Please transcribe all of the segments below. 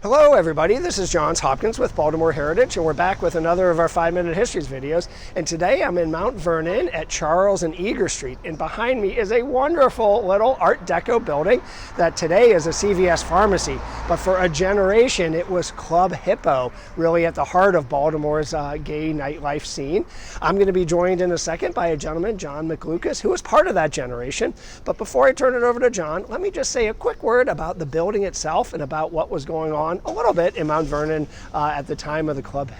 Hello everybody, this is Johns Hopkins with Baltimore Heritage, and we're back with another of our 5-Minute Histories videos. And today I'm in Mount Vernon at Charles and Eager Street, and behind me is a wonderful little Art Deco building that today is a CVS pharmacy, but for a generation it was Club Hippo, really at the heart of Baltimore's gay nightlife scene. I'm going to be joined in a second by a gentleman, John McLucas, who was part of that generation. But before I turn it over to John, let me just say a quick word about the building itself and about what was going on a little bit in Mount Vernon at the time of the Club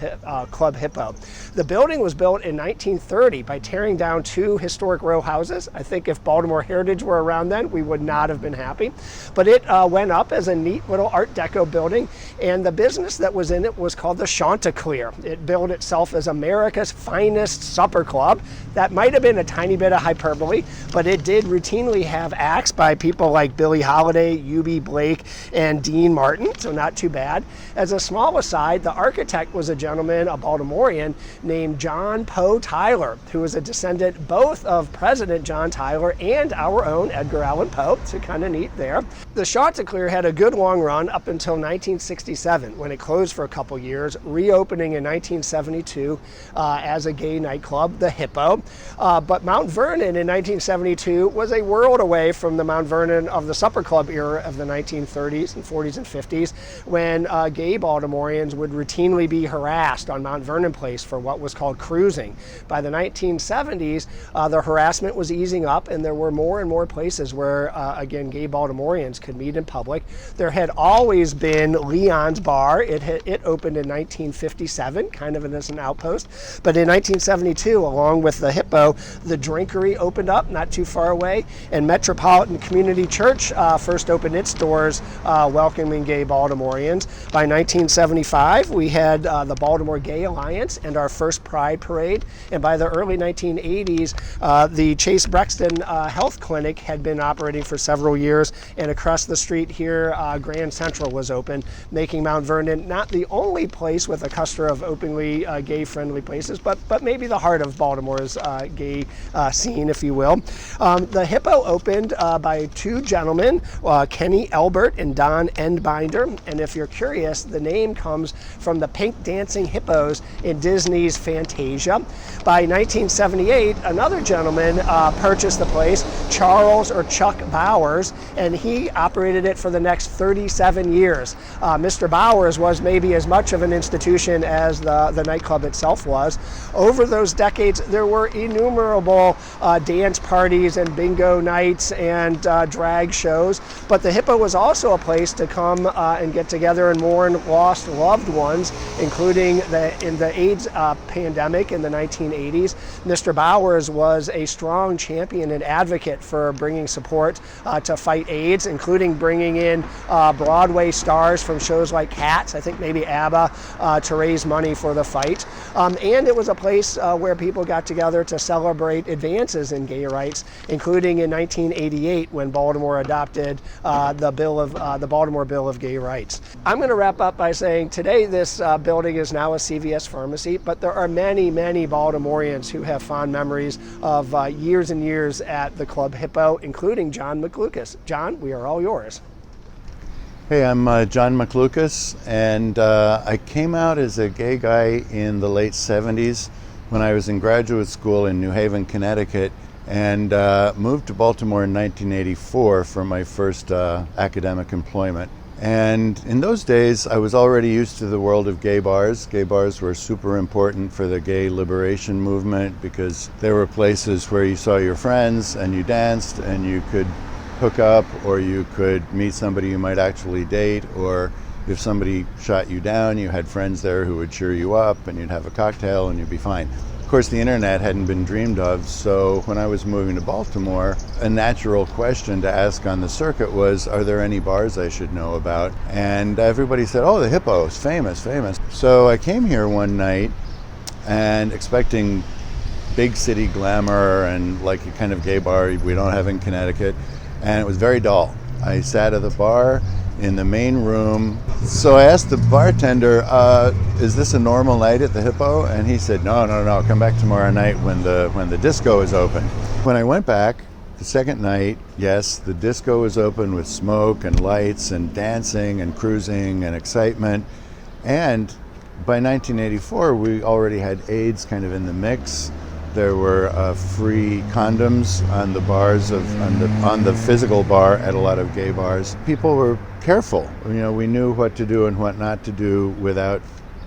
Hippo. The building was built in 1930 by tearing down 2 historic row houses. I think if Baltimore Heritage were around then, we would not have been happy. But it went up as a neat little Art Deco building, and the business that was in it was called the Chanticleer. It billed itself as America's finest supper club. That might have been a tiny bit of hyperbole, but it did routinely have acts by people like Billie Holiday, Eubie Blake, and Dean Martin, so not too bad. As a small aside, the architect was a gentleman, a Baltimorean, named John Poe Tyler, who was a descendant both of President John Tyler and our own Edgar Allan Poe, so kind of neat there. The Chanticleer had a good long run up until 1967, when it closed for a couple years, reopening in 1972 as a gay nightclub, the Hippo. But Mount Vernon in 1972 was a world away from the Mount Vernon of the supper club era of the 1930s and 40s and 50s, when gay Baltimoreans would routinely be harassed on Mount Vernon Place for what was called cruising. By the 1970s, the harassment was easing up, and there were more and more places where, again, gay Baltimoreans could meet in public. There had always been Leon's Bar. It opened in 1957, kind of as an outpost. But in 1972, along with the Hippo, the Drinkery opened up not too far away, and Metropolitan Community Church first opened its doors welcoming gay Baltimoreans. By 1975, we had the Baltimore Gay Alliance and our first Pride Parade. And by the early 1980s, the Chase Brexton Health Clinic had been operating for several years. And across the street here, Grand Central was open, making Mount Vernon not the only place with a cluster of openly gay-friendly places, but maybe the heart of Baltimore's gay scene, if you will. The Hippo opened by 2 gentlemen, Kenny Elbert and Don Endbinder. And if you're curious, the name comes from the pink dancing hippos in Disney's Fantasia. By 1978, another gentleman purchased the place, Charles or Chuck Bowers, and he operated it for the next 37 years. Mr. Bowers was maybe as much of an institution as the nightclub itself was. Over those decades, there were innumerable dance parties and bingo nights and drag shows, but the Hippo was also a place to come and get together and mourn lost loved ones, including in the AIDS pandemic in the 1980s. Mr. Bowers was a strong champion and advocate for bringing support to fight AIDS, including bringing in Broadway stars from shows like Cats, I think maybe ABBA, to raise money for the fight. And it was a place where people got together to celebrate advances in gay rights, including in 1988 when Baltimore adopted the Baltimore Bill of Gay Rights. I'm going to wrap up by saying today this building is now a CVS pharmacy, but there are many, many Baltimoreans who have fond memories of years and years at the Club Hippo, including John McLucas. John, we are all yours. Hey, I'm John McLucas, and I came out as a gay guy in the late 70s when I was in graduate school in New Haven, Connecticut, and moved to Baltimore in 1984 for my first academic employment. And in those days, I was already used to the world of gay bars. Gay bars were super important for the gay liberation movement because they were places where you saw your friends and you danced and you could hook up, or you could meet somebody you might actually date, or if somebody shot you down, you had friends there who would cheer you up and you'd have a cocktail and you'd be fine. Of course, the internet hadn't been dreamed of, so when I was moving to Baltimore, a natural question to ask on the circuit was, are there any bars I should know about? And everybody said, oh, the Hippo is famous. So I came here one night and expecting big city glamour and like a kind of gay bar we don't have in Connecticut, and it was very dull. I sat at the bar in the main room. So I asked the bartender, is this a normal night at the Hippo? And he said, no, come back tomorrow night when the disco is open. When I went back, The second night, yes, the disco was open with smoke and lights and dancing and cruising and excitement. And by 1984, we already had AIDS kind of in the mix. There were free condoms on the bars on the physical bar at a lot of gay bars. People were careful. We knew what to do and what not to do without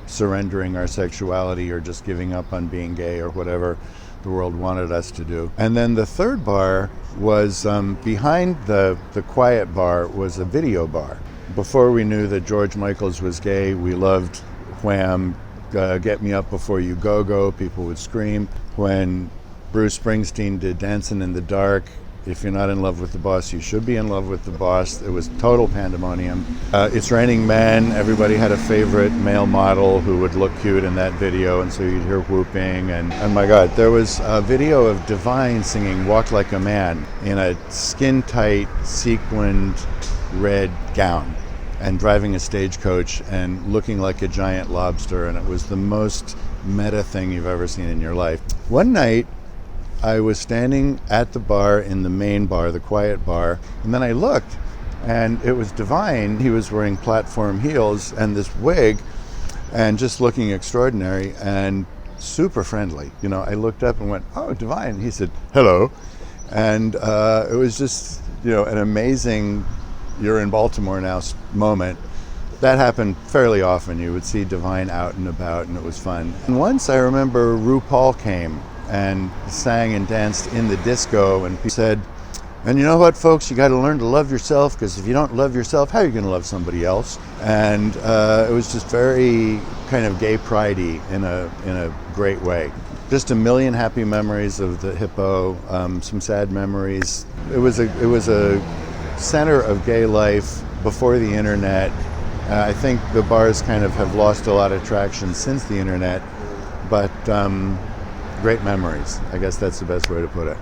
surrendering our sexuality or just giving up on being gay or whatever the world wanted us to do. And then the third bar was behind the quiet bar was a video bar. Before we knew that George Michaels was gay, we loved Wham, Get Me Up Before You Go Go. People would scream. When Bruce Springsteen did Dancing in the Dark, if you're not in love with the boss, you should be in love with the boss. It was total pandemonium. It's Raining Men. Everybody had a favorite male model who would look cute in that video, and so you'd hear whooping. And oh my God, there was a video of Divine singing Walk Like a Man in a skin-tight, sequined red gown and driving a stagecoach and looking like a giant lobster, and it was the most meta thing you've ever seen in your life. One night, I was standing at the bar in the main bar, the quiet bar, and then I looked, and it was Divine. He was wearing platform heels and this wig, and just looking extraordinary and super friendly. I looked up and went, "Oh, Divine." He said, "Hello," and it was just, an amazing "you're in Baltimore now" moment. That happened fairly often. You would see Divine out and about, and it was fun. And once I remember RuPaul came and sang and danced in the disco, and he said, "And you know what, folks, you got to learn to love yourself, because if you don't love yourself, how are you going to love somebody else?" And it was just very kind of gay pridey in a great way. Just a million happy memories of the Hippo, some sad memories. It was a center of gay life before the internet. I think the bars kind of have lost a lot of traction since the internet, but great memories. I guess that's the best way to put it.